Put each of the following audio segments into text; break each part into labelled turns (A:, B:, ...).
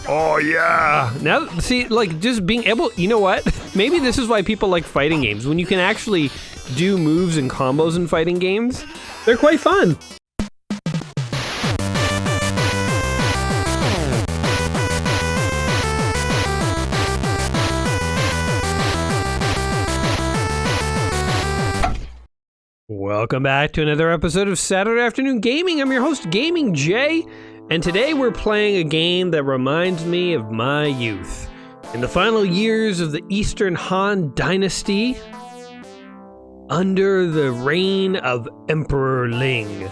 A: Oh, yeah. Now, see, like, just being able... You know what? Maybe this is why people like fighting games. When you can actually do moves and combos in fighting games, they're quite fun. Welcome back to another episode of Saturday Afternoon Gaming. I'm your host, Gaming Jay, and today we're playing a game that reminds me of my youth. In the final years of the Eastern Han Dynasty, under the reign of Emperor Ling,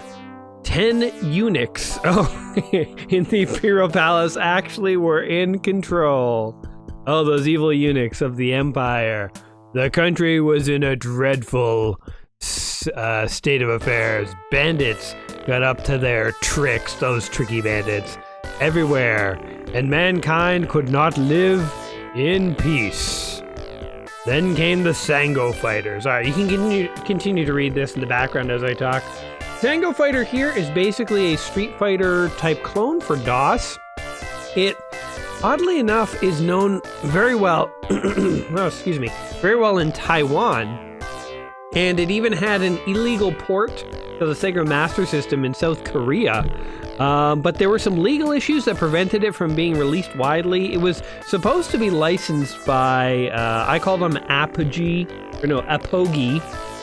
A: 10 eunuchs in the Imperial Palace actually were in control. Oh, those evil eunuchs of the Empire. The country was in a dreadful state of affairs. Bandits got up to their tricks, those tricky bandits, everywhere, and mankind could not live in peace. Then came the Sango fighters. All right, you can continue to read this in the background as I talk. Sango Fighter here is basically a Street Fighter type clone for DOS. It, oddly enough, is known very well, very well in Taiwan. And it even had an illegal port to the Sega Master System in South Korea. But there were some legal issues that prevented it from being released widely. It was supposed to be licensed by, I call them Apogee,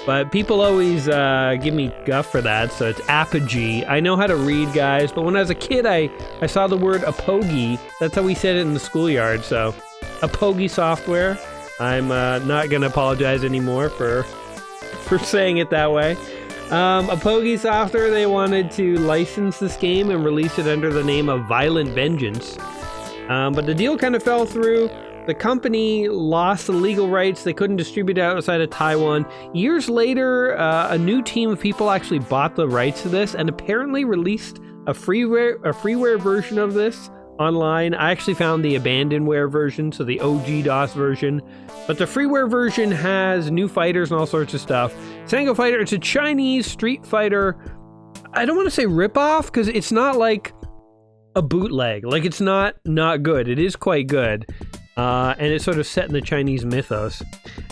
A: but people always give me guff for that, so it's Apogee. I know how to read, guys, but when I was a kid, I saw the word Apogee. That's how we said it in the schoolyard, so Apogee Software. I'm not going to apologize anymore for saying it that way. Apogee Software, they wanted to license this game and release it under the name of Violent Vengeance. But the deal kind of fell through. The company lost the legal rights. They couldn't distribute it outside of Taiwan. Years later, a new team of people actually bought the rights to this and apparently released a freeware version of this online. I actually found the abandonware version, so the OG DOS version. But the freeware version has new fighters and all sorts of stuff. Sango Fighter, it's a Chinese Street Fighter. I don't want to say ripoff, because it's not like a bootleg. Like, it's not good. It is quite good. And it's sort of set in the Chinese mythos.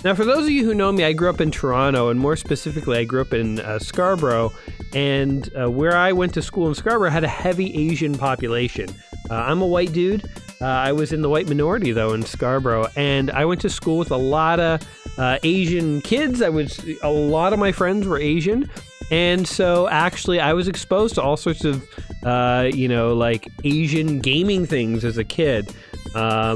A: Now, for those of you who know me, I grew up in Toronto, and more specifically, I grew up in Scarborough. And where I went to school in Scarborough had a heavy Asian population. I'm a white dude. I was in the white minority, though, in Scarborough. And I went to school with a lot of Asian kids. A lot of my friends were Asian. And so, actually, I was exposed to all sorts of, like Asian gaming things as a kid. I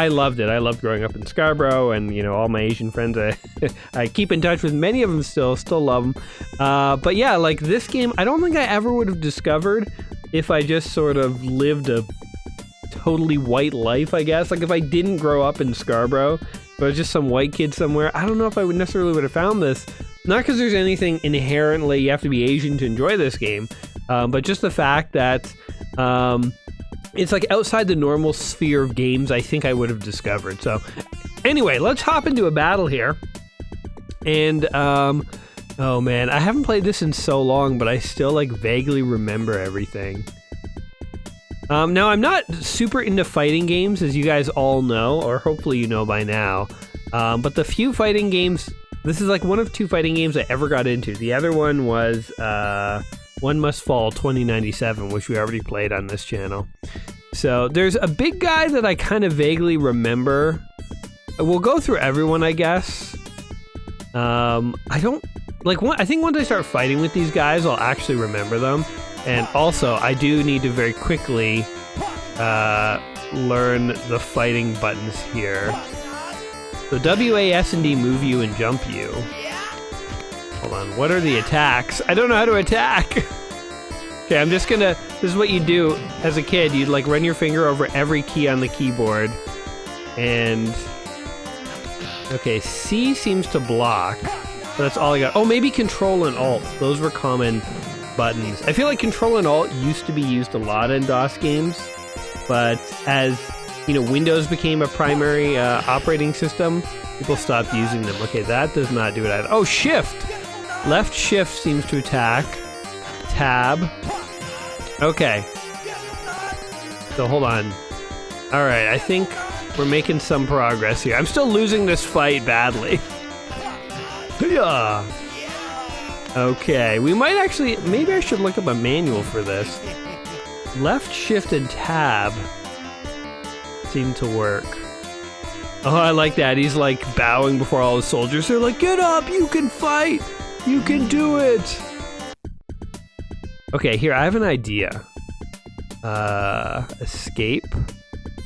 A: loved it. I loved growing up in Scarborough, and, all my Asian friends, I keep in touch with many of them still love them. But yeah, like this game, I don't think I ever would have discovered if I just sort of lived a totally white life, I guess. Like if I didn't grow up in Scarborough, but I was just some white kid somewhere, I don't know if I would have found this. Not because there's anything inherently you have to be Asian to enjoy this game, but just the fact that it's like outside the normal sphere of games I think I would have discovered. So anyway, let's hop into a battle here. And oh man, I haven't played this in so long, but I still like vaguely remember everything. Now I'm not super into fighting games, as you guys all know, or hopefully you know by now. But the few fighting games, this is like one of two fighting games I ever got into. The other one was One Must Fall 2097, which we already played on this channel. So there's a big guy that I kind of vaguely remember. We'll go through everyone, I guess. I think once I start fighting with these guys, I'll actually remember them. And also, I do need to very quickly learn the fighting buttons here. So W, A, S, and D move you and jump you. Hold on, what are the attacks? I don't know how to attack. Okay, I'm just gonna, this is what you do as a kid. You'd like run your finger over every key on the keyboard. And, okay, C seems to block. So that's all I got. Oh, maybe Control and Alt. Those were common buttons. I feel like Control and Alt used to be used a lot in DOS games, but as Windows became a primary operating system, people stopped using them. Okay, that does not do it either. Oh, Shift! Left Shift seems to attack. Tab. Okay. So hold on. All right, I think we're making some progress here. I'm still losing this fight badly. Yeah. Okay, we might actually, maybe I should look up a manual for this. Left shift and tab seem to work. Oh, I like that. He's like bowing before all the soldiers. They're like, get up, you can fight. You can do it. Okay, here, I have an idea. Escape.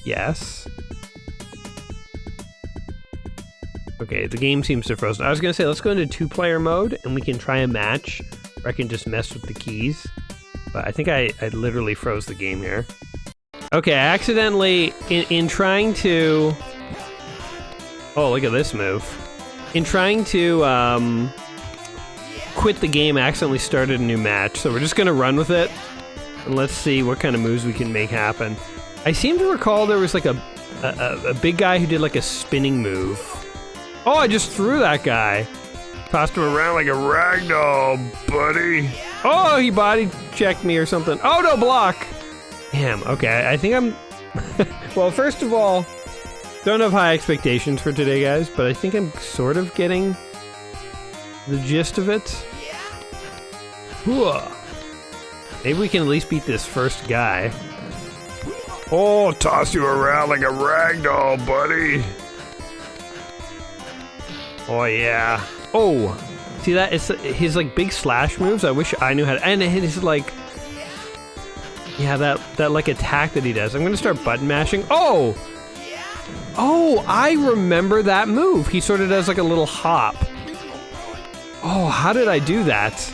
A: Yes. Okay, the game seems to have frozen. I was gonna say, let's go into 2-player mode and we can try a match where I can just mess with the keys. But I think I literally froze the game here. Okay, I accidentally, in trying to... Oh, look at this move. In trying to quit the game, I accidentally started a new match. So we're just gonna run with it. And let's see what kind of moves we can make happen. I seem to recall there was like a big guy who did like a spinning move. Oh, I just threw that guy. Tossed him around like a ragdoll, buddy. Oh, he body checked me or something. Oh, no, block. Damn, okay, I think I'm... Well, first of all, don't have high expectations for today, guys, but I think I'm sort of getting the gist of it. Whoa. Maybe we can at least beat this first guy. Oh, toss you around like a ragdoll, buddy. Oh, yeah. Oh, see that? It's his, like, big slash moves. I wish I knew how to... And his, like... Yeah, that like, attack that he does. I'm gonna start button mashing. Oh! Oh, I remember that move. He sort of does, like, a little hop. Oh, how did I do that?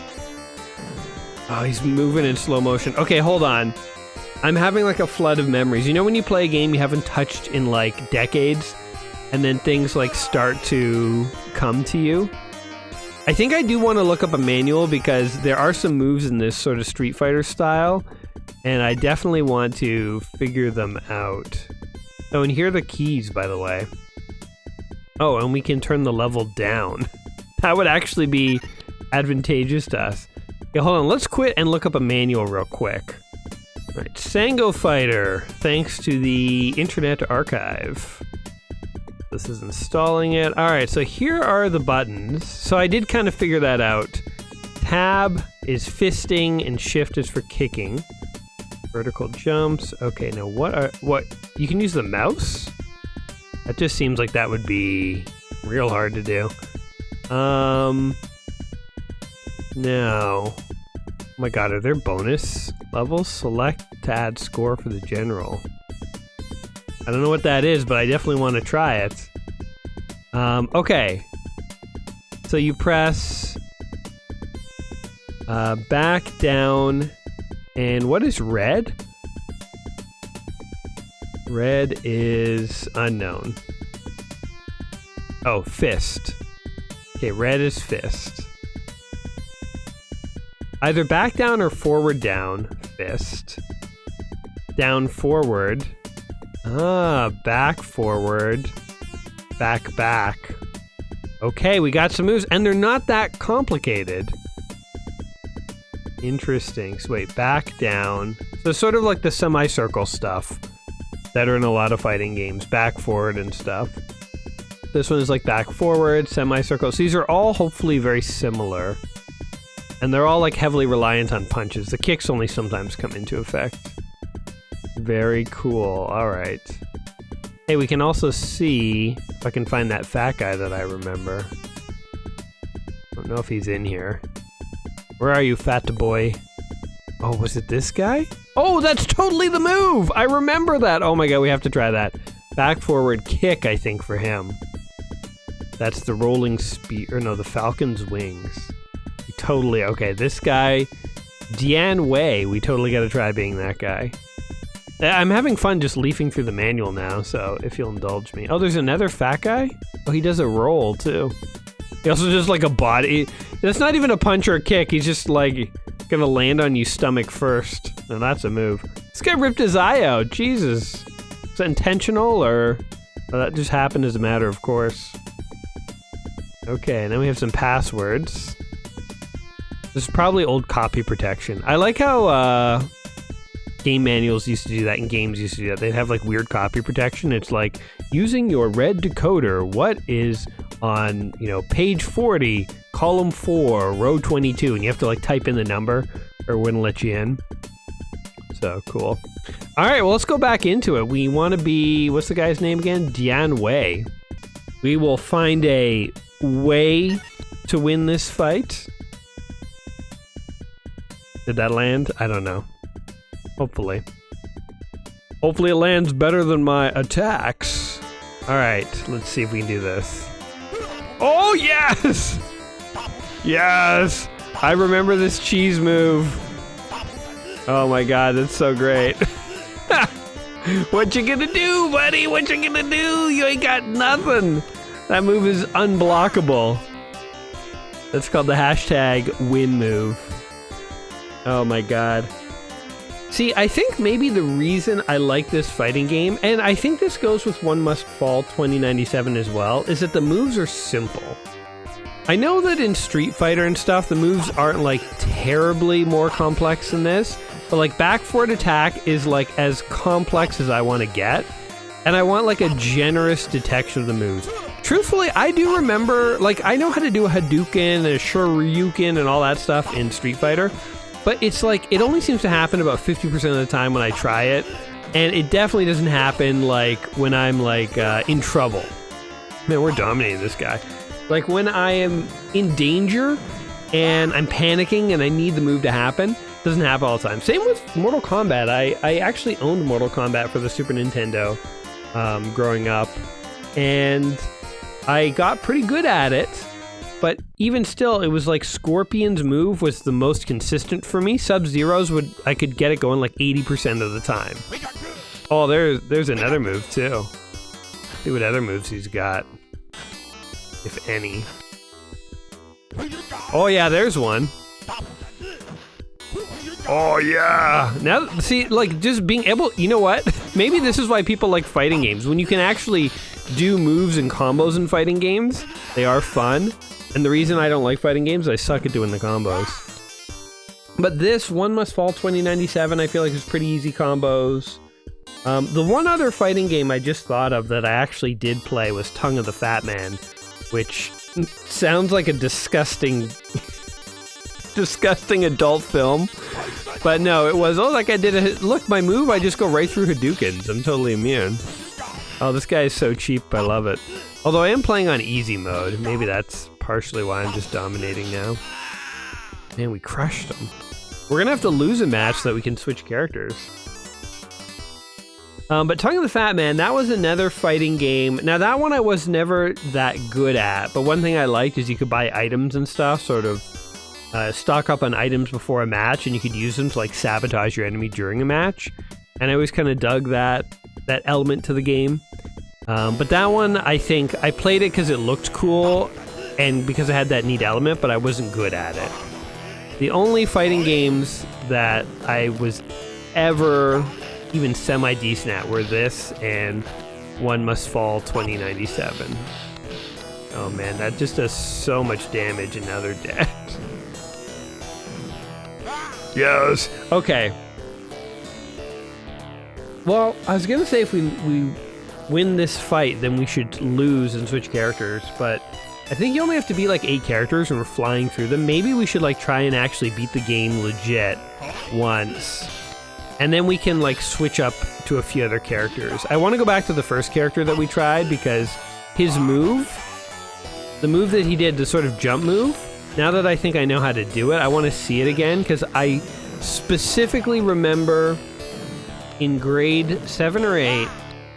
A: Oh, he's moving in slow motion. Okay, hold on. I'm having, like, a flood of memories. You know when you play a game you haven't touched in, like, decades? And then things, like, start to come to you? I think I do want to look up a manual because there are some moves in this sort of Street Fighter style, and I definitely want to figure them out. Oh, and here are the keys, by the way. Oh, and we can turn the level down. That would actually be advantageous to us. Okay, hold on, let's quit and look up a manual real quick. All right, Sango Fighter, thanks to the Internet Archive. This is installing it. All right, so here are the buttons. So I did kind of figure that out. Tab is fisting and shift is for kicking. Vertical jumps. Okay, now what? You can use the mouse? That just seems like that would be real hard to do. No. Oh my god, are there bonus levels? Select to add score for the general. I don't know what that is, but I definitely want to try it. Okay. So you press back, down, and what is red? Red is unknown. Oh, fist. Okay, red is fist. Either back down or forward down, fist. Down, forward. Ah, back, forward, back, back. Okay, we got some moves, and they're not that complicated. Interesting. So wait, back, down. So sort of like the semicircle stuff that are in a lot of fighting games, back, forward, and stuff. This one is like back, forward, semicircles. These are all hopefully very similar, and they're all like heavily reliant on punches. The kicks only sometimes come into effect. Very cool. All right. Hey, we can also see if I can find that fat guy that I remember. I don't know if he's in here. Where are you, fat boy? Oh, was it this guy? Oh, that's totally the move! I remember that! Oh my god, we have to try that. Back, forward, kick, I think, for him. That's the rolling speed, or no, the Falcon's wings. Totally, okay, this guy, Dian Wei, we totally gotta try being that guy. I'm having fun just leafing through the manual now, so if you'll indulge me. Oh, there's another fat guy? Oh, he does a roll, too. He also does, like, a body... That's not even a punch or a kick, he's just, like, gonna land on you stomach first. Now that's a move. This guy ripped his eye out, Jesus. Is that intentional, or... Oh, that just happened as a matter of course. Okay, and then we have some passwords. This is probably old copy protection. I like how, game manuals used to do that and games used to do that. They'd have like weird copy protection. It's like, using your red decoder, what is on, page 40, column 4, row 22, and you have to like type in the number or it wouldn't let you in. So cool. All right, well, let's go back into it. We want to be, what's the guy's name again? Dian Wei. We will find a way to win this fight. Did that land? I don't know. Hopefully. Hopefully it lands better than my attacks. All right, let's see if we can do this. Oh, yes! Yes! I remember this cheese move. Oh my god, that's so great. What you gonna do, buddy? What you gonna do? You ain't got nothing. That move is unblockable. That's called the hashtag win move. Oh my god. See, I think maybe the reason I like this fighting game, and I think this goes with One Must Fall 2097 as well, is that the moves are simple. I know that in Street Fighter and stuff, the moves aren't like terribly more complex than this, but like back forward attack is like as complex as I want to get, and I want like a generous detection of the moves. Truthfully, I do remember, like I know how to do a Hadouken and a Shoryuken and all that stuff in Street Fighter, but it's like, it only seems to happen about 50% of the time when I try it, and it definitely doesn't happen like when I'm like in trouble. Man, we're dominating this guy. Like when I am in danger and I'm panicking and I need the move to happen, it doesn't happen all the time. Same with Mortal Kombat. I actually owned Mortal Kombat for the Super Nintendo growing up, and I got pretty good at it. But even still, it was like Scorpion's move was the most consistent for me. Sub-Zero's I could get it going like 80% of the time. Oh, there's another move too. See what other moves he's got, if any. Oh yeah, there's one. Oh yeah. Now, see, like just being able, you know what? Maybe this is why people like fighting games. When you can actually do moves and combos in fighting games, they are fun. And the reason I don't like fighting games, I suck at doing the combos. But this, One Must Fall 2097, I feel like is pretty easy combos. The one other fighting game I just thought of that I actually did play was Tongue of the Fat Man, which sounds like a disgusting adult film. But no, it was, oh, like I did look, my move, I just go right through Hadoukens. I'm totally immune. Oh, this guy is so cheap, I love it. Although I am playing on easy mode. Maybe that's partially why I'm just dominating now. Man, we crushed them. We're gonna have to lose a match so that we can switch characters. But Tongue of the Fat Man, that was another fighting game. Now that one I was never that good at, but one thing I liked is you could buy items and stuff, sort of stock up on items before a match, and you could use them to like sabotage your enemy during a match. And I always kind of dug that element to the game. But that one, I think, I played it because it looked cool and because it had that neat element, but I wasn't good at it. The only fighting games that I was ever even semi-decent at were this and One Must Fall 2097. Oh man, that just does so much damage and now they're dead. Yes! Okay. Well, I was gonna say if we win this fight, then we should lose and switch characters, but I think you only have to be like 8 characters and we're flying through them. Maybe we should like try and actually beat the game legit once, and then we can like switch up to a few other characters. I want to go back to the first character that we tried because his move, the move that he did, the sort of jump move, now that I think I know how to do it, I want to see it again because I specifically remember in grade 7 or 8,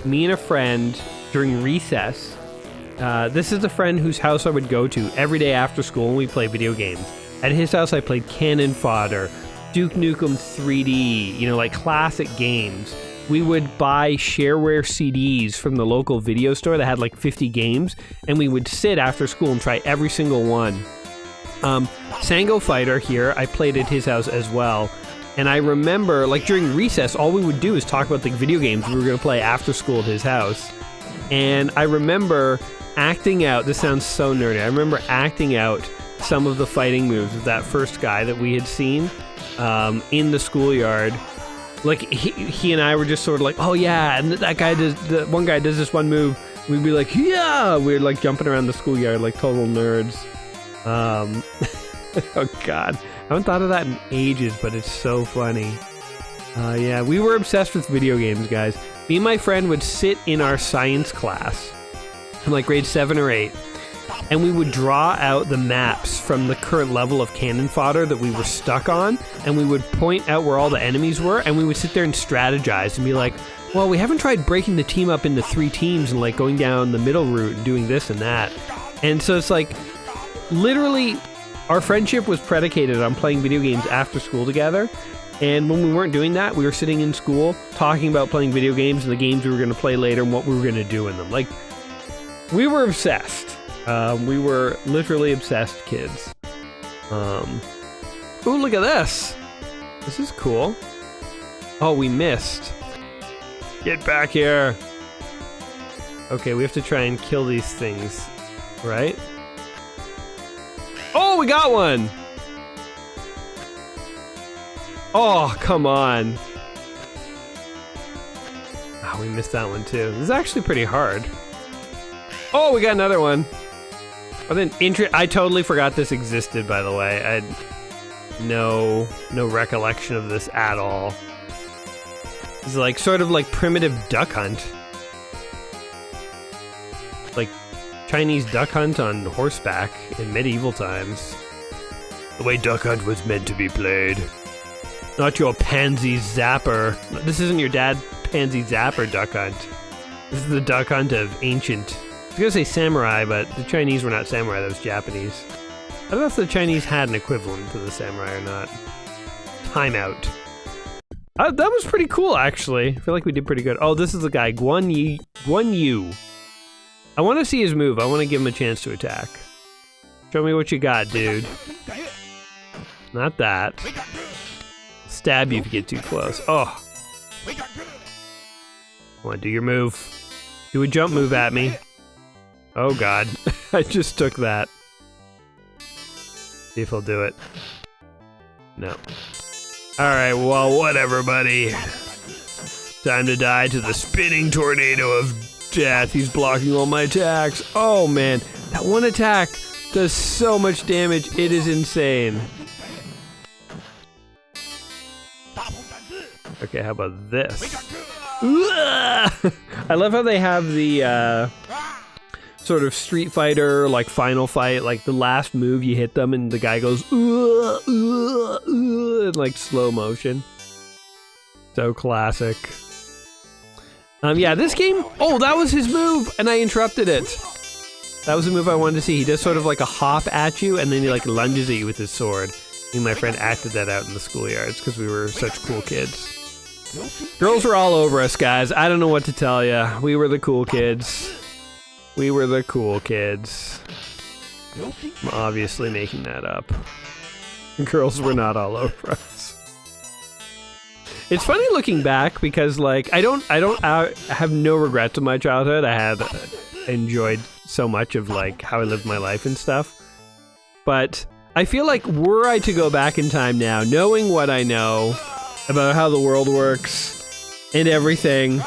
A: me and a friend during recess, this is a friend whose house I would go to every day after school when we play video games. At his house I played Cannon Fodder, Duke Nukem 3D, you know, like classic games. We would buy shareware CDs from the local video store that had like 50 games, and we would sit after school and try every single one. Sango Fighter here, I played at his house as well. And I remember, like, during recess, all we would do is talk about the video games we were going to play after school at his house. And I remember acting out, this sounds so nerdy, I remember acting out some of the fighting moves of that first guy that we had seen in the schoolyard. Like he and I were just sort of like, oh yeah, and that guy does, the one guy does this one move. We'd be like, yeah, we're like jumping around the schoolyard like total nerds. Oh god, I haven't thought of that in ages, but it's so funny. Yeah, we were obsessed with video games, guys. Me and my friend would sit in our science class in like grade 7 or 8, and we would draw out the maps from the current level of cannon fodder that we were stuck on, and we would point out where all the enemies were, and we would sit there and strategize and be like, well, we haven't tried breaking the team up into 3 teams and like going down the middle route and doing this and that. And so it's like, literally, our friendship was predicated on playing video games after school together. And when we weren't doing that, we were sitting in school talking about playing video games and the games we were going to play later and what we were going to do in them. Like, we were obsessed. We were literally obsessed kids. Ooh, look at this. This is cool. Oh, we missed. Get back here. Okay, we have to try and kill these things, right? Oh, we got one! Oh, come on. Oh, we missed that one too. This is actually pretty hard. Oh, we got another one. I totally forgot this existed, by the way. I had no recollection of this at all. It's like sort of like primitive duck hunt. Like Chinese duck hunt on horseback in medieval times. The way duck hunt was meant to be played. Not your pansy zapper. This isn't your dad pansy zapper duck hunt. This is the duck hunt of ancient. I was gonna say samurai, but the Chinese were not samurai, that was Japanese. I don't know if the Chinese had an equivalent to the samurai or not. Time out. That was pretty cool, actually. I feel like we did pretty good. Oh, this is the guy, Guan Yu. I want to see his move. I want to give him a chance to attack. Show me what you got, dude. Not that. Stab you if you get too close. Oh. Come on, do your move. Do a jump move at me. Oh god. I just took that. See if he'll do it. No. Alright, well, whatever, buddy. Time to die to the spinning tornado of death. He's blocking all my attacks. Oh man, that one attack does so much damage. It is insane. Okay, how about this? I love how they have the sort of Street Fighter, like final fight, like the last move you hit them and the guy goes in like slow motion. So classic. Yeah, this game, oh, that was his move and I interrupted it. That was the move I wanted to see. He does sort of like a hop at you and then he like lunges at you with his sword. Me and my friend acted that out in the schoolyards because we were such cool kids. Girls were all over us, guys. I don't know what to tell you. We were the cool kids. We were the cool kids. I'm obviously making that up. Girls were not all over us. It's funny looking back because, like, I have no regrets of my childhood. I had enjoyed so much of like how I lived my life and stuff. But I feel like were I to go back in time now, knowing what I know about how the world works and everything,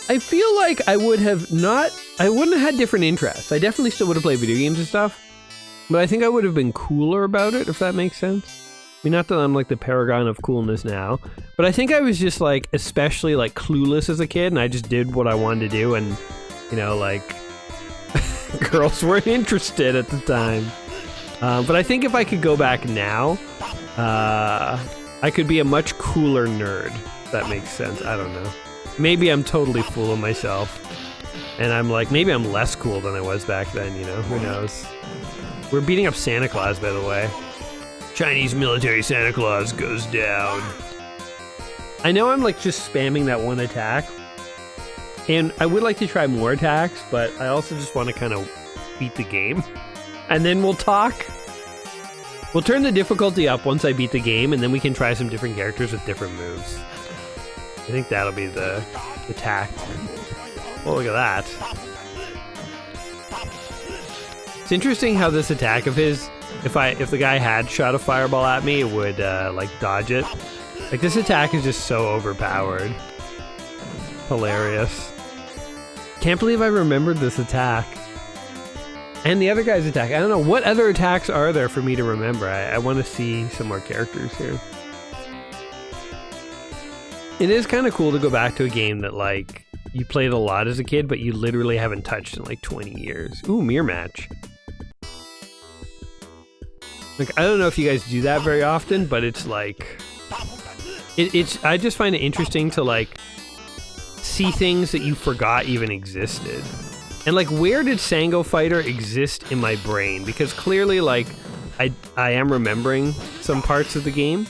A: I feel like I wouldn't have had different interests. I definitely still would have played video games and stuff, but I think I would have been cooler about it, if that makes sense. I mean, not that I'm like the paragon of coolness now, but I think I was just like especially like clueless as a kid and I just did what I wanted to do and, you know, like girls weren't interested at the time. But I think if I could go back now, I could be a much cooler nerd, if that makes sense. I don't know. Maybe I'm totally fooling myself. And I'm like, maybe I'm less cool than I was back then, you know? Who knows? We're beating up Santa Claus, by the way. Chinese military Santa Claus goes down. I know I'm like just spamming that one attack. And I would like to try more attacks, but I also just want to kind of beat the game. And then we'll talk. We'll turn the difficulty up once I beat the game, and then we can try some different characters with different moves. I think that'll be the tact. Oh, look at that. It's interesting how this attack of his, if the guy had shot a fireball at me, it would like dodge it. Like, this attack is just so overpowered. Hilarious. Can't believe I remembered this attack. And the other guy's attack. I don't know, what other attacks are there for me to remember? I want to see some more characters here. It is kind of cool to go back to a game that, like, you played a lot as a kid, but you literally haven't touched in, like, 20 years. Ooh, mirror match. Like, I don't know if you guys do that very often, but it's like... I just find it interesting to, like, see things that you forgot even existed. And, like, where did Sango Fighter exist in my brain? Because clearly, like, I am remembering some parts of the game.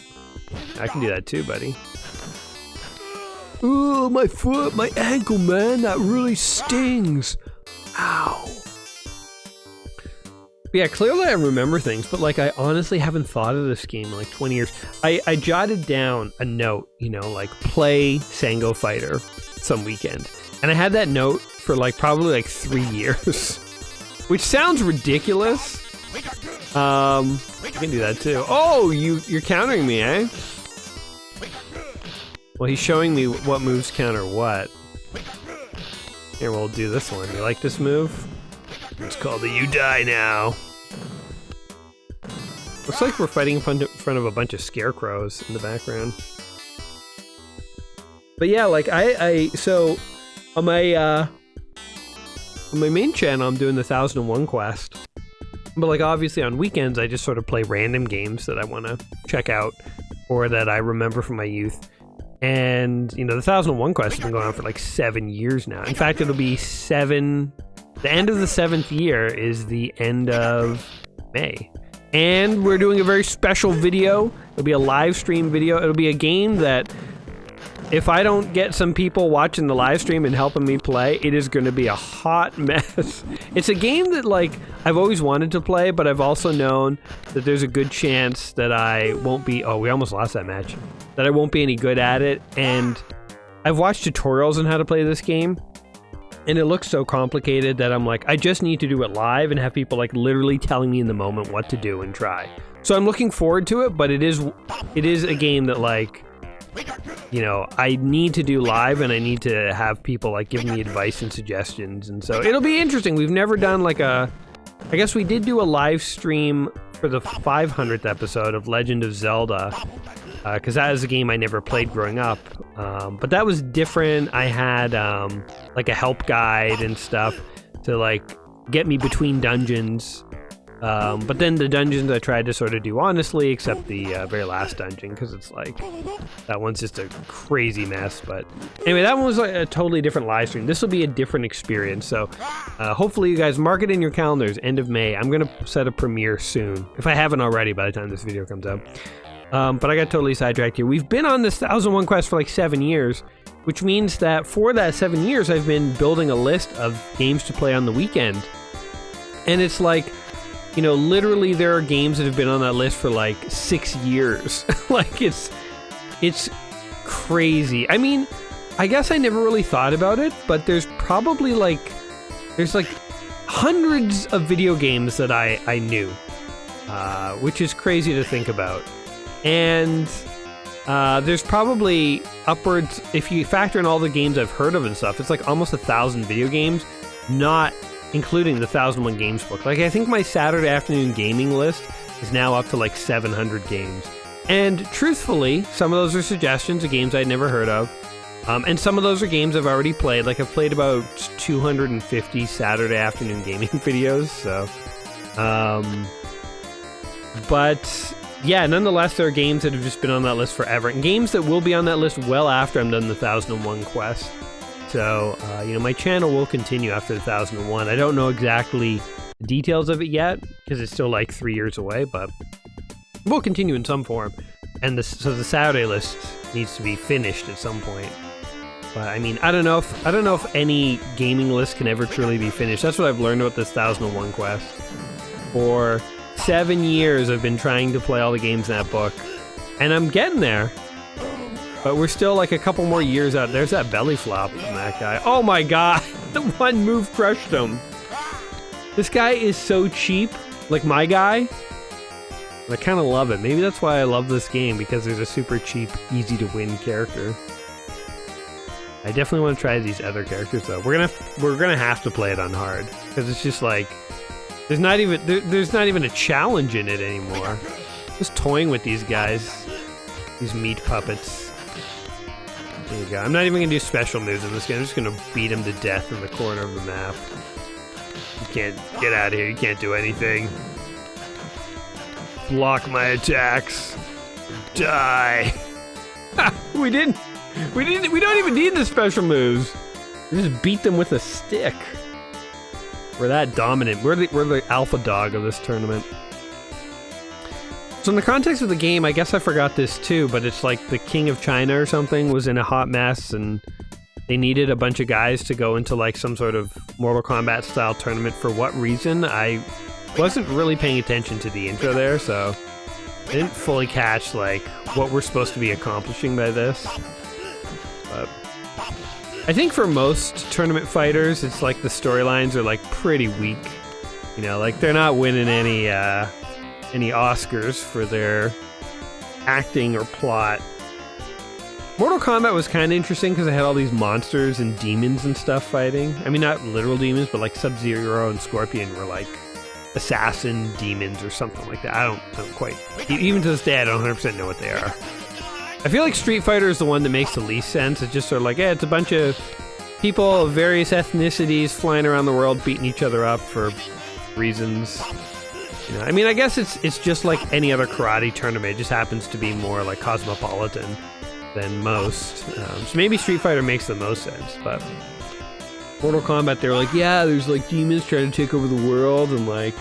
A: I can do that too, buddy. Oh, my foot, my ankle, man, that really stings. Ow. But yeah, clearly I remember things, but like I honestly haven't thought of this game in like 20 years. I jotted down a note, you know, like play Sango Fighter some weekend. And I had that note for like probably like 3 years, which sounds ridiculous. You can do that too. Oh, you're countering me, eh? Well, he's showing me what moves counter what. Here, we'll do this one. You like this move? It's called the You Die Now. Looks like we're fighting in front of a bunch of scarecrows in the background. But yeah, like so on my main channel, I'm doing the 1001 quest. But like obviously on weekends, I just sort of play random games that I want to check out or that I remember from my youth. And you know, the 1001 quest has been going on for like 7 years now. In fact, it'll be the end of the 7th year is the end of May. And we're doing a very special video. It'll be a live stream video. It'll be a game that if I don't get some people watching the live stream and helping me play, it is going to be a hot mess. It's a game that like I've always wanted to play, but I've also known that there's a good chance that I won't be, oh, we almost lost that match, that I won't be any good at it. And I've watched tutorials on how to play this game. And it looks so complicated that I'm like, I just need to do it live and have people like literally telling me in the moment what to do and try. So I'm looking forward to it, but it is a game that like, you know, I need to do live and I need to have people like give me advice and suggestions. And so it'll be interesting. We've never done like I guess we did do a live stream for the 500th episode of Legend of Zelda. Because that is a game I never played growing up. But that was different. I had like a help guide and stuff to like get me between dungeons. But then the dungeons I tried to sort of do honestly, except the very last dungeon, because it's like, that one's just a crazy mess. But anyway, that one was like a totally different live stream. This will be a different experience. So hopefully you guys mark it in your calendars, end of May. I'm going to set a premiere soon, if I haven't already by the time this video comes out. But I got totally sidetracked here. We've been on this 1001 quest for like 7 years, which means that for that 7 years, I've been building a list of games to play on the weekend. And it's like, you know, literally there are games that have been on that list for like 6 years. Like it's crazy. I mean, I guess I never really thought about it, but there's probably like, there's like hundreds of video games that I knew, which is crazy to think about. And there's probably upwards, if you factor in all the games I've heard of and stuff, it's like almost 1,000 video games, not including the 1001 Games book. Like I think my Saturday afternoon gaming list is now up to like 700 games. And truthfully, some of those are suggestions of games I'd never heard of. And some of those are games I've already played. Like I've played about 250 Saturday afternoon gaming videos. So, but yeah, nonetheless, there are games that have just been on that list forever, and games that will be on that list well after I'm done the 1001 quest. So, you know, my channel will continue after the 1001. I don't know exactly the details of it yet, because it's still like 3 years away, but we'll continue in some form. And so the Saturday list needs to be finished at some point. But I mean, I don't know if any gaming list can ever truly be finished. That's what I've learned about this 1001 quest. For 7 years I've been trying to play all the games in that book, and I'm getting there, but we're still like a couple more years out. There's that belly flop from that guy. Oh my god, the one move crushed him. This guy is so cheap. Like my guy I kind of love it. Maybe that's why I love this game, because there's a super cheap, easy to win character. I definitely want to try these other characters though. We're gonna have to play it on hard, because it's just like there's not even a challenge in it anymore. Just toying with these guys, these meat puppets. There you go. I'm not even gonna do special moves in this game. I'm just gonna beat him to death in the corner of the map. You can't get out of here. You can't do anything. Block my attacks. Die. We don't even need the special moves. We just beat them with a stick. We're that dominant. We're the alpha dog of this tournament. So in the context of the game, I guess I forgot this too, but it's like the King of China or something was in a hot mess, and they needed a bunch of guys to go into like some sort of Mortal Kombat style tournament. For what reason? I wasn't really paying attention to the intro there, so I didn't fully catch like what we're supposed to be accomplishing by this. But I think for most tournament fighters, it's like the storylines are like pretty weak. You know, like they're not winning any Oscars for their acting or plot. Mortal Kombat was kind of interesting because it had all these monsters and demons and stuff fighting. I mean, not literal demons, but like Sub-Zero and Scorpion were like assassin demons or something like that. I don't quite, even to this day, I don't 100% know what they are. I feel like Street Fighter is the one that makes the least sense. It's just sort of like, yeah, it's a bunch of people of various ethnicities flying around the world beating each other up for reasons. You know, I mean, I guess it's just like any other karate tournament. It just happens to be more like cosmopolitan than most. So maybe Street Fighter makes the most sense, but Mortal Kombat, they were like, yeah, there's like demons trying to take over the world, and like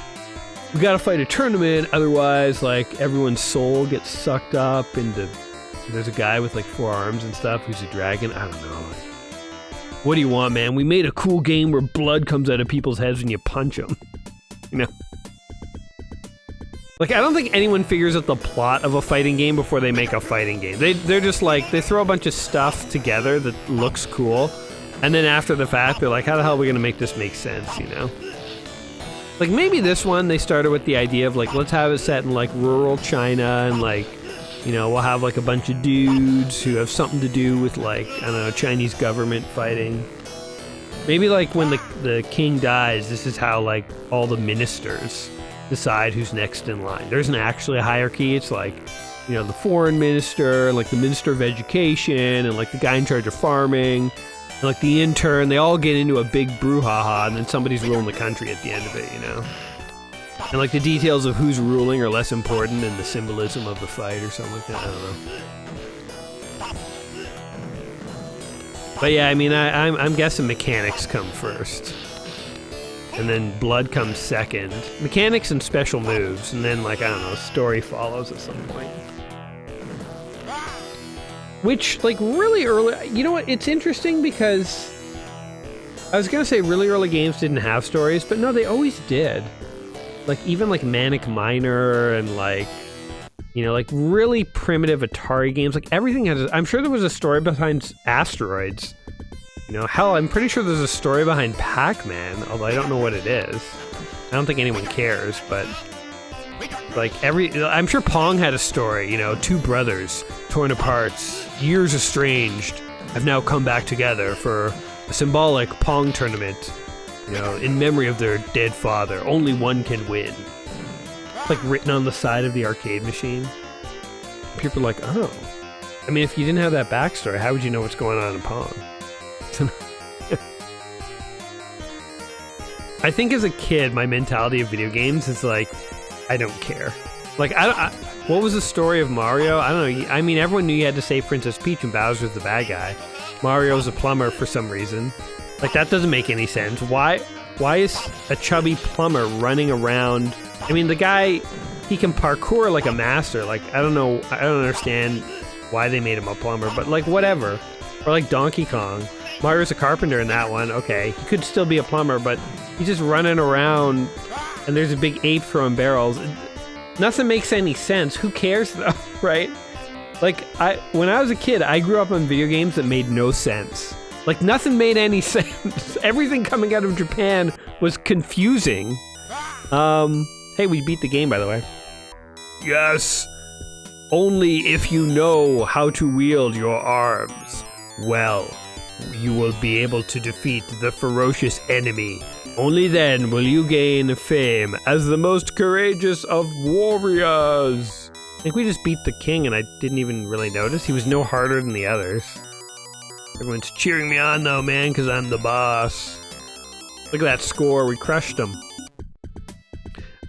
A: we gotta fight a tournament, otherwise like everyone's soul gets sucked up into. There's a guy with like 4 arms and stuff who's a dragon. I don't know. What do you want, man? We made a cool game where blood comes out of people's heads when you punch them. You know. Like, I don't think anyone figures out the plot of a fighting game before they make a fighting game. They're just like, they throw a bunch of stuff together that looks cool, and then after the fact, they're like, how the hell are we gonna make this make sense, you know? Like, maybe this one, they started with the idea of like, let's have it set in like rural China, and like, you know, we'll have like a bunch of dudes who have something to do with like, I don't know, Chinese government fighting. Maybe like when the king dies, this is how like all the ministers decide who's next in line. There isn't actually a hierarchy. It's like, you know, the foreign minister, like the minister of education, and like the guy in charge of farming, and like the intern. They all get into a big brouhaha, and then somebody's ruling the country at the end of it, you know? And like the details of who's ruling are less important than the symbolism of the fight or something like that. I don't know. But yeah, I mean, I'm guessing mechanics come first. And then blood comes second. Mechanics and special moves, and then like, I don't know, story follows at some point. Which, like, really early, you know what, it's interesting because I was gonna say really early games didn't have stories, but no, they always did. Like, even like Manic Miner and like, you know, like really primitive Atari games, like everything has, I'm sure there was a story behind Asteroids. You know, hell, I'm pretty sure there's a story behind Pac-Man, although I don't know what it is. I don't think anyone cares, but like I'm sure Pong had a story, you know, 2 brothers torn apart, years estranged, have now come back together for a symbolic Pong tournament, you know, in memory of their dead father. Only one can win. Like written on the side of the arcade machine. People are like, oh. I mean, if you didn't have that backstory, how would you know what's going on in Pong? I think as a kid, my mentality of video games is like, I don't care. Like, what was the story of Mario? I don't know. I mean, everyone knew you had to save Princess Peach and Bowser's the bad guy. Mario's a plumber for some reason. Like, that doesn't make any sense. Why is a chubby plumber running around? I mean, the guy, he can parkour like a master. Like, I don't know. I don't understand why they made him a plumber, but like, whatever. Or like Donkey Kong. Mario's a carpenter in that one. Okay, he could still be a plumber, but he's just running around, and there's a big ape throwing barrels. Nothing makes any sense. Who cares though, right? Like, when I was a kid, I grew up on video games that made no sense. Like, nothing made any sense. Everything coming out of Japan was confusing. Hey, we beat the game, by the way. Yes. Only if you know how to wield your arms well, you will be able to defeat the ferocious enemy. Only then will you gain fame as the most courageous of warriors. I think we just beat the king and I didn't even really notice. He was no harder than the others. Everyone's cheering me on though, man, because I'm the boss. Look at that score, we crushed him.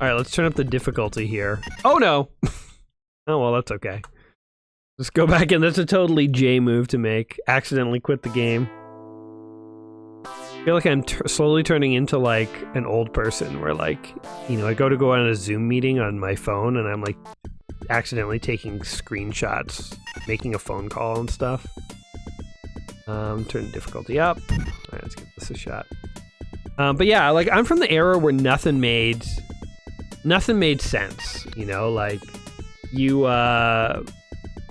A: Alright, let's turn up the difficulty here. Oh no! Oh well, that's okay. Let's go back in. That's a totally J move to make. Accidentally quit the game. I feel like I'm slowly turning into like an old person where like, you know, I go on a Zoom meeting on my phone and I'm like accidentally taking screenshots, making a phone call and stuff. Turn the difficulty up. Alright, let's give this a shot. But yeah, like I'm from the era where nothing made sense, you know, like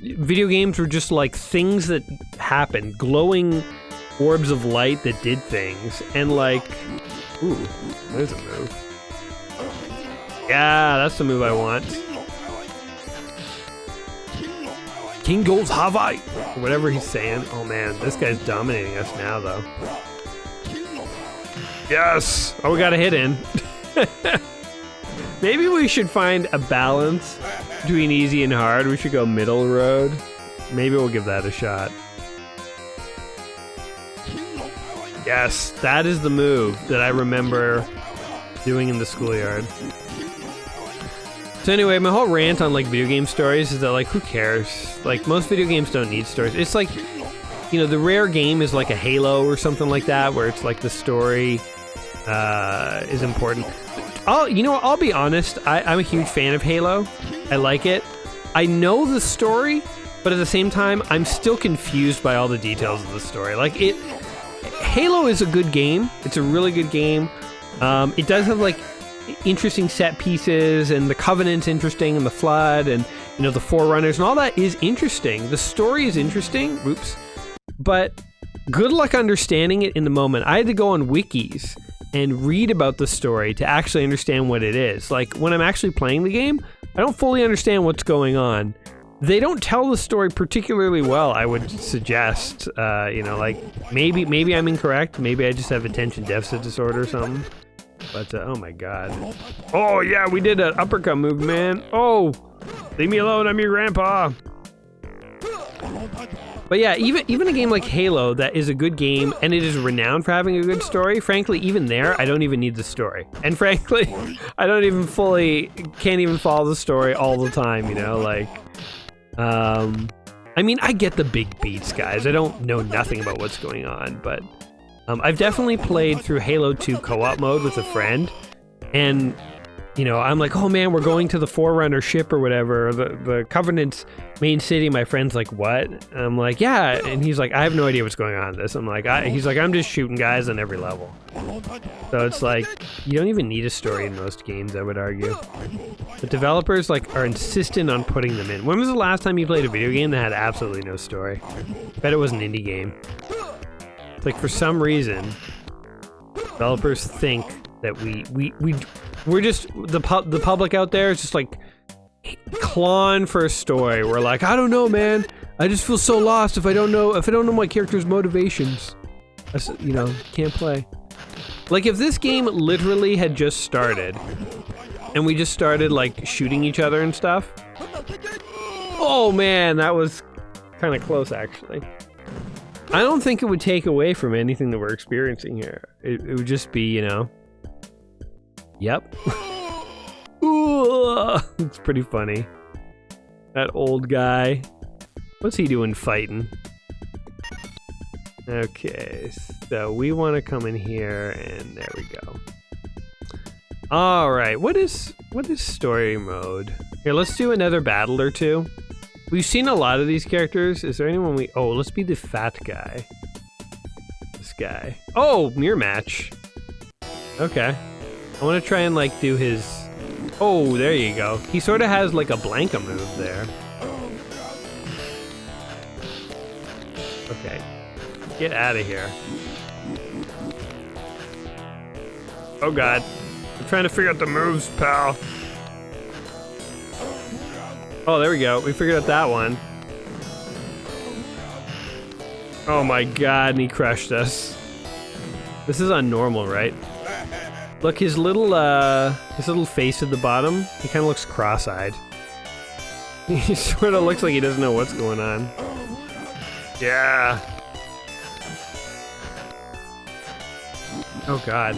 A: video games were just like things that happened, glowing orbs of light that did things, and like, ooh, there's a move. Yeah, that's the move I want. King goes Hawaii, or whatever he's saying. Oh man, this guy's dominating us now though. Yes! Oh, we got a hit in. Maybe we should find a balance between easy and hard. We should go middle road. Maybe we'll give that a shot. Yes, that is the move that I remember doing in the schoolyard. So anyway, my whole rant on like video game stories is that like, who cares? Like most video games don't need stories. It's like, you know, the rare game is like a Halo or something like that, where it's like the story is important. I'll be honest, I'm a huge fan of Halo. I like it. I know the story, but at the same time, I'm still confused by all the details of the story. Like Halo is a good game. It's a really good game. It does have like interesting set pieces, and the Covenant's interesting, and the Flood, and you know the Forerunners, and all that is interesting. The story is interesting. Oops. But good luck understanding it in the moment. I had to go on wikis and read about the story to actually understand what it is. Like, when I'm actually playing the game, I don't fully understand what's going on. They don't tell the story particularly well, I would suggest. You know, like, maybe I'm incorrect. Maybe I just have attention deficit disorder or something. But, oh my god. Oh, yeah, we did an uppercut move, man. Oh, leave me alone, I'm your grandpa. But yeah, even a game like Halo that is a good game and it is renowned for having a good story, frankly, even there, I don't even need the story. And frankly, I don't even can't even follow the story all the time, you know, like, I mean, I get the big beats, guys. I don't know nothing about what's going on, but I've definitely played through Halo 2 co-op mode with a friend, and you know, I'm like, oh man, we're going to the Forerunner ship or whatever, the Covenant's main city. My friend's like, what? And I'm like, yeah. And he's like, I have no idea what's going on in this. I'm like, he's like, I'm just shooting guys on every level. So it's like, you don't even need a story in most games, I would argue. But developers like are insistent on putting them in. When was the last time you played a video game that had absolutely no story? Bet it was an indie game. It's like, for some reason, developers think that we're just, the public out there is just like clawing for a story. We're like, I don't know, man. I just feel so lost if I don't know my character's motivations. You know, can't play. Like, if this game literally had just started and we just started like shooting each other and stuff. Oh man, that was kind of close actually. I don't think it would take away from anything that we're experiencing here. It would just be, you know. Yep. Ooh, it's pretty funny. That old guy. What's he doing fighting? Okay, so we want to come in here, and there we go. All right, what is story mode? Here, let's do another battle or two. We've seen a lot of these characters. Is there anyone we... Oh, let's be the fat guy. This guy. Oh, mirror match. Okay. I want to try and, like, do his... Oh, there you go. He sort of has, like, a Blanca move there. Okay. Get out of here. Oh, God. I'm trying to figure out the moves, pal. Oh, there we go. We figured out that one. Oh my god, and he crushed us. This is on normal, right? Look, his little face at the bottom, he kind of looks cross-eyed. He sort of looks like he doesn't know what's going on. Yeah. Oh god.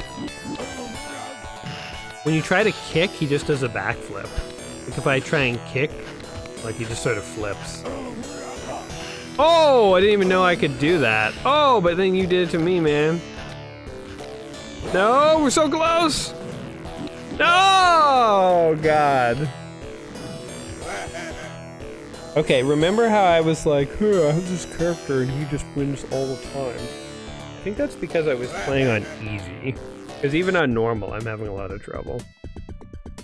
A: When you try to kick, he just does a backflip. Like if I try and kick, like he just sort of flips. Oh, I didn't even know I could do that. Oh, but then you did it to me, man. No, we're so close. No, God. Okay, remember how I was like, huh, I have this character and he just wins all the time. I think that's because I was playing on easy. Because even on normal, I'm having a lot of trouble.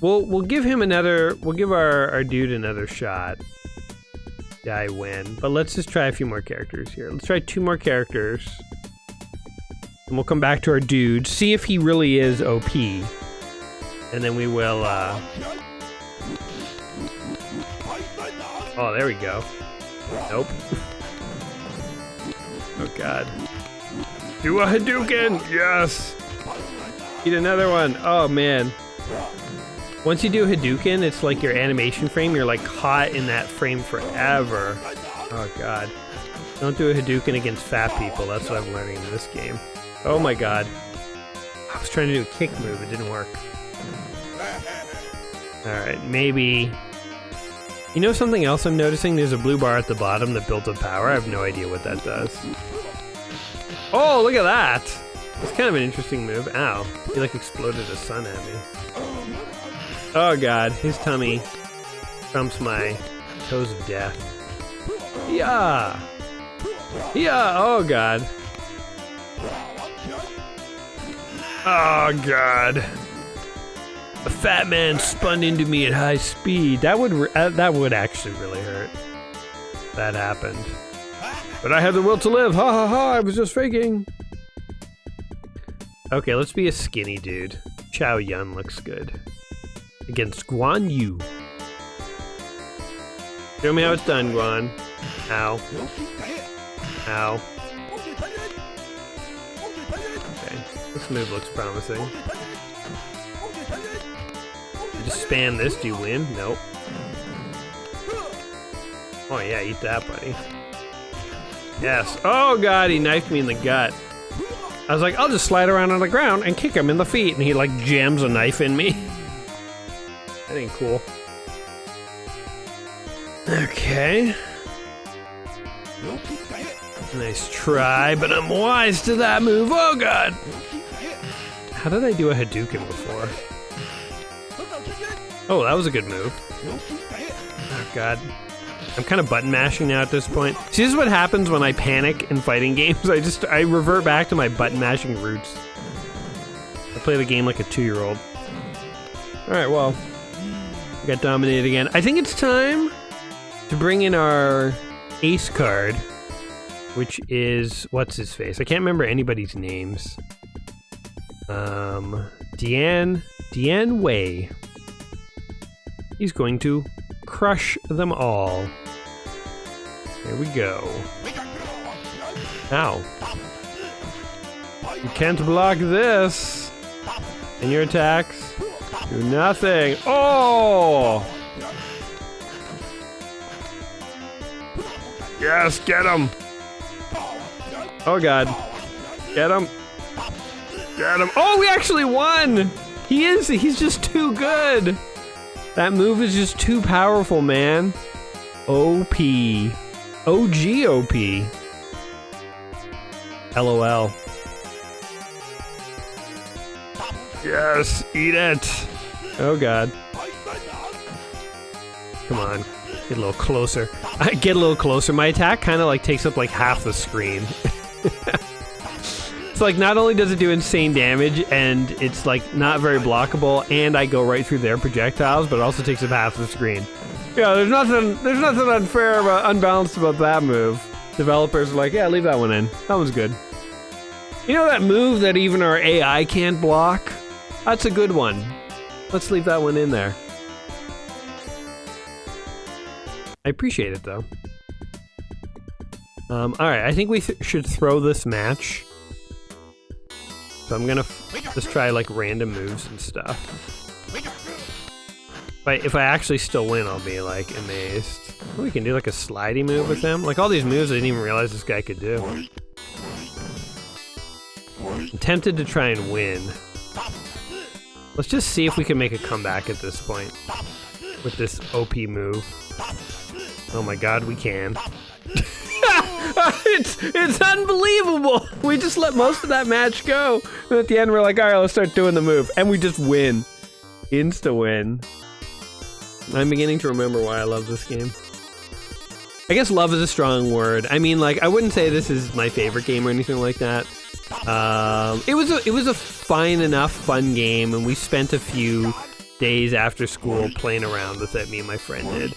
A: We'll give him another, we'll give our dude another shot. Yeah, I win. But let's just try a few more characters here. Let's try 2 more characters. And we'll come back to our dude, see if he really is OP. And then we will, oh, there we go. Nope. Oh, God. Do a Hadouken! Yes! Eat another one. Oh, man. Once you do Hadouken, it's like your animation frame. You're like caught in that frame forever. Oh, God. Don't do a Hadouken against fat people. That's what I'm learning in this game. Oh, my God. I was trying to do a kick move. It didn't work. Alright, maybe... You know something else I'm noticing? There's a blue bar at the bottom that builds up power. I have no idea what that does. Oh, look at that! It's kind of an interesting move. Ow. He like exploded a sun at me. Oh god, his tummy trumps my toes of death. Yeah! Yeah! Oh god. Oh god. A fat man spun into me at high speed. That would actually really hurt. That happened. But I have the will to live. Ha ha ha, I was just faking. Okay, let's be a skinny dude. Chow Yun looks good. Against Guan Yu. Show me how it's done, Guan. Ow. Ow. Okay, this move looks promising. You just spam this, do you win? Nope. Oh yeah, eat that, buddy. Yes. Oh god, he knifed me in the gut. I was like, I'll just slide around on the ground and kick him in the feet, and he like jams a knife in me. That ain't cool. Okay. Nice try, but I'm wise to that move. Oh god! How did I do a Hadouken before? Oh, that was a good move. Oh god. I'm kind of button mashing now at this point. See, this is what happens when I panic in fighting games. I revert back to my button mashing roots. I play the game like a 2-year-old. Alright, well. We got dominated again. I think it's time to bring in our ace card, which is, what's his face? I can't remember anybody's names. Dian Wei. He's going to crush them all. Here we go. Ow. You can't block this. And your attacks do nothing. Oh! Yes, get him. Oh god. Get him. Get him. Oh, we actually won! He's just too good. That move is just too powerful, man. OP. OG OP. LOL. Yes, eat it. Oh god. Come on. Get a little closer. Get a little closer. My attack kind of like takes up like half the screen. It's like not only does it do insane damage and it's like not very blockable and I go right through their projectiles, but it also takes up half the screen. Yeah, there's nothing unfair about unbalanced about that move. Developers are like, yeah, leave that one in. That one's good. You know that move that even our AI can't block? That's a good one. Let's leave that one in there. I appreciate it, though. All right, I think we should throw this match. So I'm gonna just try like random moves and stuff. If I actually still win, I'll be like amazed. Oh, we can do like a slidey move with him. Like all these moves I didn't even realize this guy could do. I'm tempted to try and win. Let's just see if we can make a comeback at this point with this OP move. Oh my god, we can. It's unbelievable! We just let most of that match go. And at the end, we're like, alright, let's start doing the move. And we just win. Insta-win. I'm beginning to remember why I love this game. I guess love is a strong word. I mean, like, I wouldn't say this is my favorite game or anything like that. It was a fine enough, fun game, and we spent a few days after school playing around with it, me and my friend did.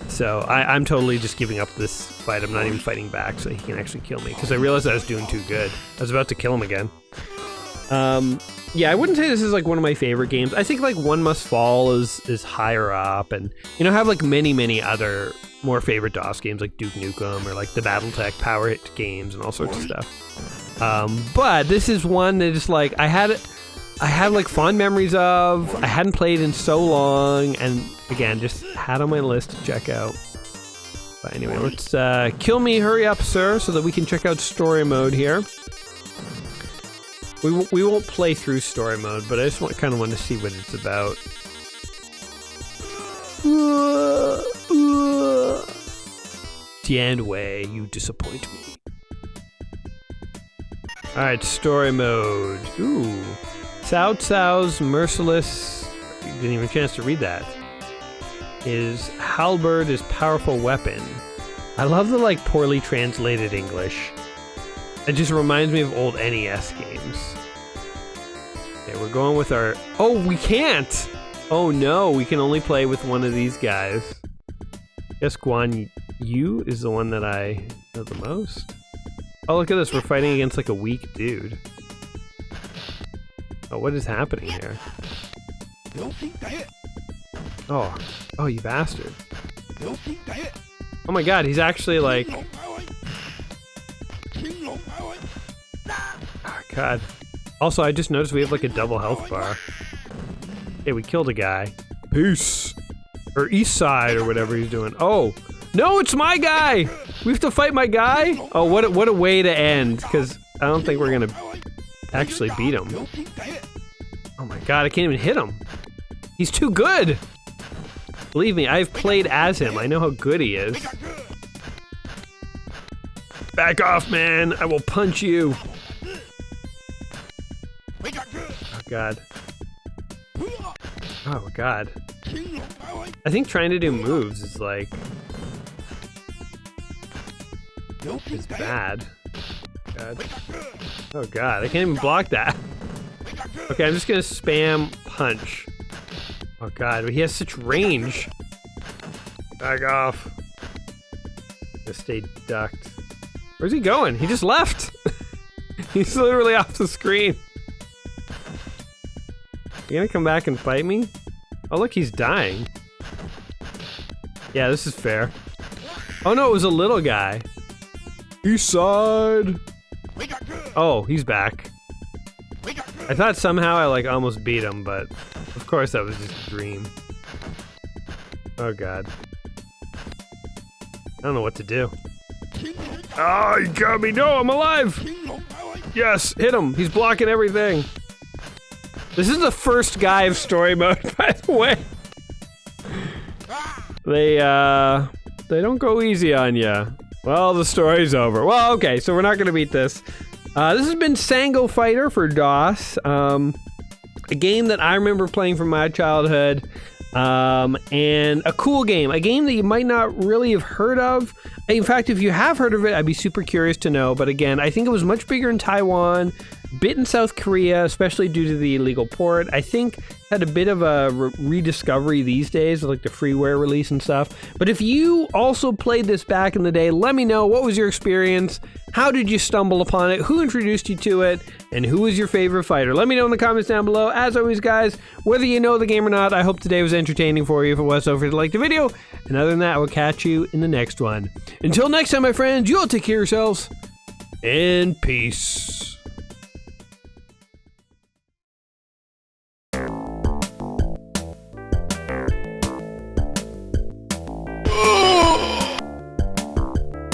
A: So I'm totally just giving up this fight. I'm not even fighting back so he can actually kill me, because I realized I was doing too good. I was about to kill him again. Yeah, I wouldn't say this is like one of my favorite games. I think like One Must Fall is higher up, and you know, I have like many other more favorite DOS games like Duke Nukem or like the BattleTech Power Hit games and all sorts of stuff. But this is one that is like I had like fond memories of. I hadn't played in so long, and again, just had on my list to check out. But anyway, let's kill me, hurry up, sir, so that we can check out story mode here. We won't play through story mode, but I just kind of want to see what it's about. Tianwei, you disappoint me. Alright, story mode. Ooh. Cao Cao's merciless... You didn't even have a chance to read that. His halberd is powerful weapon. I love the like poorly translated English. It just reminds me of old NES games. Okay, we're going with our... Oh, we can't! Oh no, we can only play with one of these guys. I guess Guan Yu is the one that I know the most. Oh, look at this. We're fighting against like a weak dude. Oh, what is happening here? Oh, you bastard. Oh my god, he's actually like... Oh god. Also, I just noticed we have like a double health bar. Hey, we killed a guy. Peace! Or East Side or whatever he's doing. Oh! No, it's my guy! We have to fight my guy? Oh, what a way to end, because I don't think we're gonna actually beat him. Oh my god, I can't even hit him. He's too good! Believe me, I've played as him. I know how good he is. Back off, man! I will punch you! Oh god. Oh god. I think trying to do moves is like... It's bad. God. Oh god, I can't even block that. Okay, I'm just gonna spam punch. Oh god, but he has such range. Back off. Just stay ducked. Where's he going? He just left! He's literally off the screen. You gonna come back and fight me? Oh look, he's dying. Yeah, this is fair. Oh no, it was a little guy. East Side! Oh, he's back. I thought somehow I like almost beat him, but of course that was just a dream. Oh god. I don't know what to do. Oh, you got me! No, I'm alive! Yes, hit him! He's blocking everything! This is the first guy of story mode, by the way. They don't go easy on ya. Well, the story's over. Well, okay, so we're not gonna beat this. This has been Sango Fighter for DOS. A game that I remember playing from my childhood. And a cool game. A game that you might not really have heard of. In fact, if you have heard of it, I'd be super curious to know. But again, I think it was much bigger in Taiwan, bit in South Korea, especially due to the illegal port. I think had a bit of a rediscovery these days, like the freeware release and stuff. But if you also played this back in the day, let me know. What was your experience? How did you stumble upon it? Who introduced you to it? And who was your favorite fighter? Let me know in the comments down below. As always, guys, whether you know the game or not, I hope today was entertaining for you. If it was, don't forget to like the video. And other than that, I will catch you in the next one. Until next time, my friends, you all take care of yourselves. And peace.